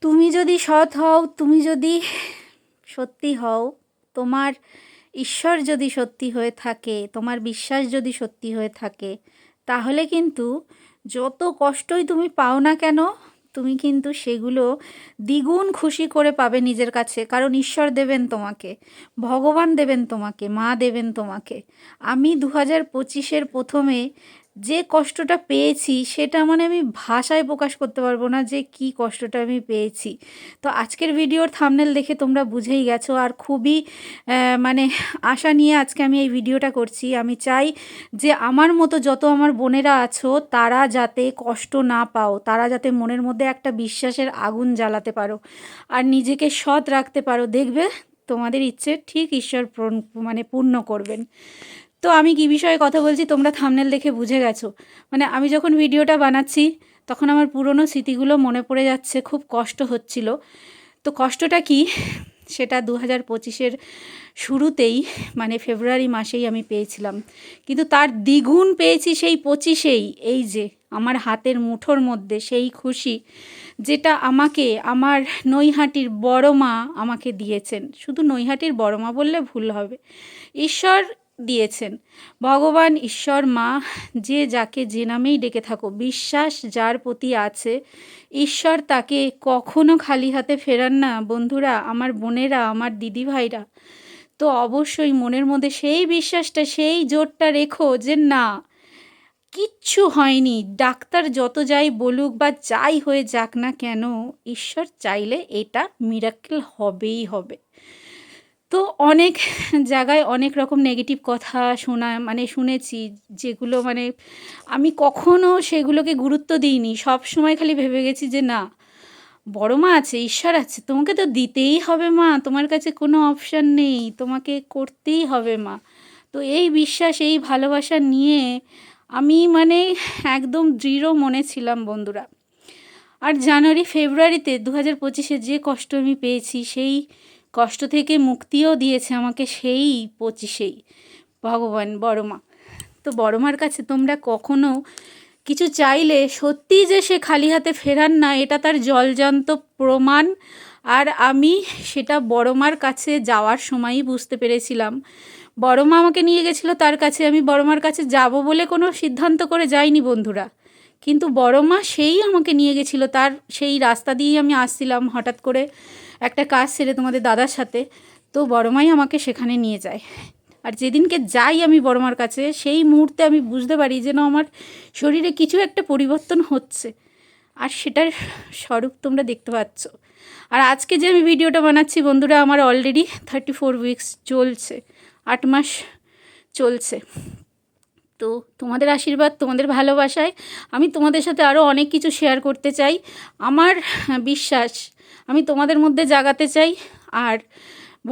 তুমি যদি সৎ হও, তুমি যদি সত্যি হও, তোমার ঈশ্বর যদি সত্যি হয়ে থাকে, তোমার বিশ্বাস যদি সত্যি হয়ে থাকে, তাহলে কিন্তু যত কষ্টই তুমি পাও না কেন, তুমি কিন্তু সেগুলো দ্বিগুণ খুশি করে পাবে নিজের কাছে। কারণ ঈশ্বর দেবেন তোমাকে, ভগবান দেবেন তোমাকে, মা দেবেন তোমাকে। আমি 2025-এর প্রথমে যে কষ্টটা পেয়েছি সেটা মানে আমি ভাষায় প্রকাশ করতে পারবো না যে কি কষ্টটা আমি পেয়েছি। তো আজকের ভিডিওর থাম্বনেল দেখে তোমরা বুঝেই গেছো। আর খুবই মানে আশা নিয়ে আজকে আমি এই ভিডিওটা করছি। আমি চাই যে আমার মতো যত আমার বোনেরা আছো তারা যাতে কষ্ট না পাও, তারা যাতে মনের মধ্যে একটা বিশ্বাসের আগুন জ্বালাতে পারো আর নিজেকে সৎ রাখতে পারো। দেখবে তোমাদের ইচ্ছে ঠিক ঈশ্বর মানে পূর্ণ করবেন। তো আমি কী বিষয়ে কথা বলছি তোমরা থাম্বনেল দেখে বুঝে গেছো। মানে আমি যখন ভিডিওটা বানাচ্ছি তখন আমার পুরনো স্মৃতিগুলো মনে পড়ে যাচ্ছে, খুব কষ্ট হচ্ছিল। তো কষ্টটা কি সেটা 2025-এর শুরুতেই মানে ফেব্রুয়ারি মাসেই আমি পেয়েছিলাম, কিন্তু তার দ্বিগুণ পেয়েছি সেই 25-এই। এই যে আমার হাতের মুঠোর মধ্যে সেই খুশি যেটা আমাকে আমার নৈহাটির বড় মা আমাকে দিয়েছেন। শুধু নৈহাটির বড় মা বললে ভুল হবে, ঈশ্বর দিয়েছেন। ভগবান, ঈশ্বর, মা, যে যাকে যে নামেই ডেকে থাকো, বিশ্বাস যার প্রতি আছে ঈশ্বর তাকে কখনো খালি হাতে ফেরান না বন্ধুরা, আমার বোনেরা, আমার দিদিভাইরা। তো অবশ্যই মনের মধ্যে সেই বিশ্বাসটা, সেই জোরটা রেখো যে না, কিচ্ছু হয়নি। ডাক্তার যত যাই বলুক বা যাই হয়ে যাক না কেন, ঈশ্বর চাইলে এটা মিরাকেল হবেই হবে। তো অনেক জায়গায় অনেক রকম নেগেটিভ কথা শুনেছি, যেগুলো মানে আমি কখনো সেগুলোকে গুরুত্ব দিইনি। সব সময় খালি ভেবে গেছি যে না, বড় মা আছে, ঈশ্বর আছে, তোমাকে তো দিতেই হবে মা, তোমার কাছে কোনো অপশান নেই, তোমাকে করতেই হবে মা। তো এই বিশ্বাস, এই ভালোবাসা নিয়ে আমি মানে একদম দৃঢ় মনে ছিলাম বন্ধুরা। আর জানুয়ারি ফেব্রুয়ারিতে 2025-এ যে কষ্ট আমি পেয়েছি, সেই কষ্ট থেকে মুক্তিও দিয়েছে আমাকে সেই 25-এই ভগবান, বড় মা। তো বড় মার কাছে তোমরা কখনো কিছু চাইলে সত্যিই যে সে খালি হাতে ফেরান না, এটা তার জলজান্ত প্রমাণ। আর আমি সেটা বড় মার কাছে যাওয়ার সময়ই বুঝতে পেরেছিলাম। বড় মা আমাকে নিয়ে গেছিলো তার কাছে, আমি বড় মার কাছে যাব বলে কোনো সিদ্ধান্ত করে যাইনি বন্ধুরা, কিন্তু বড় মা সেই আমাকে নিয়ে গেছিলো। তার সেই রাস্তা দিয়েই আমি আসছিলাম হঠাৎ করে একটা কাজ সেরে তোমাদের দাদার সাথে। তো বড় মাই আমাকে সেখানে নিয়ে যায়। আর যেদিনকে যাই আমি বড় মার কাছে, সেই মুহূর্তে আমি বুঝতে পারি যেন আমার শরীরে কিছু একটা পরিবর্তন হচ্ছে, আর সেটার স্বরূপ তোমরা দেখতে পাচ্ছ। আর আজকে যে আমি ভিডিওটা বানাচ্ছি বন্ধুরা, আমার অলরেডি 34 উইকস চলছে, 8 মাস চলছে। তো তোমাদের আশীর্বাদ, তোমাদের ভালোবাসায় আমি তোমাদের সাথে আরও অনেক কিছু শেয়ার করতে চাই। আমার বিশ্বাস আমি তোমাদের মধ্যে জাগাতে চাই, আর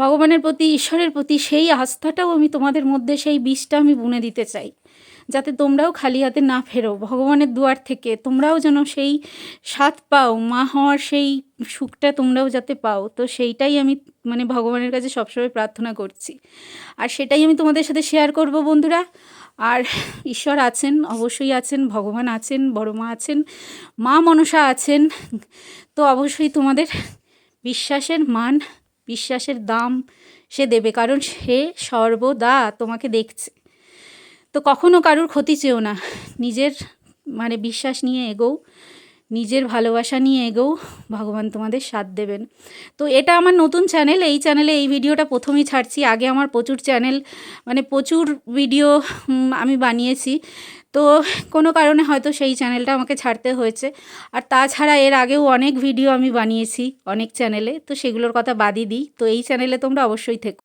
ভগবানের প্রতি, ঈশ্বরের প্রতি সেই আস্থাটাও আমি তোমাদের মধ্যে, সেই বীজটা আমি বুনে দিতে চাই, যাতে তোমরাও খালি হাতে না ফেরো ভগবানের দুয়ার থেকে। তোমরাও যেন সেই স্বাদ পাও, মা হওয়ার সেই সুখটা তোমরাও যাতে পাও। তো সেইটাই আমি মানে ভগবানের কাছে সবসময় প্রার্থনা করছি, আর সেটাই আমি তোমাদের সাথে শেয়ার করব বন্ধুরা। আর ঈশ্বর আছেন, অবশ্যই আছেন, ভগবান আছেন, বড় মা আছেন, মা মনসা আছেন। তো অবশ্যই তোমাদের বিশ্বাসের মান, বিশ্বাসের দাম সে দেবে, কারণ সে সর্বদা তোমাকে দেখছে। তো কখনো কারুর ক্ষতি চেও না, নিজের মানে বিশ্বাস নিয়ে এগোও, নিজের ভালোবাসা নিয়ে এগোও, ভগবান তোমাদের সাথ দেবেন। তো এটা আমার নতুন চ্যানেল, এই চ্যানেলে এই ভিডিওটা প্রথমেই ছাড়ছি। আগে আমার প্রচুর চ্যানেল মানে প্রচুর ভিডিও আমি বানিয়েছি, তো কোনো কারণে হয়তো সেই চ্যানেলটা আমাকে ছাড়তে হয়েছে। আর তাছাড়া এর আগেও অনেক ভিডিও আমি বানিয়েছি অনেক চ্যানেলে, তো সেগুলোর কথা বাদই দিই। তো এই চ্যানেলে তোমরা অবশ্যই থেকো।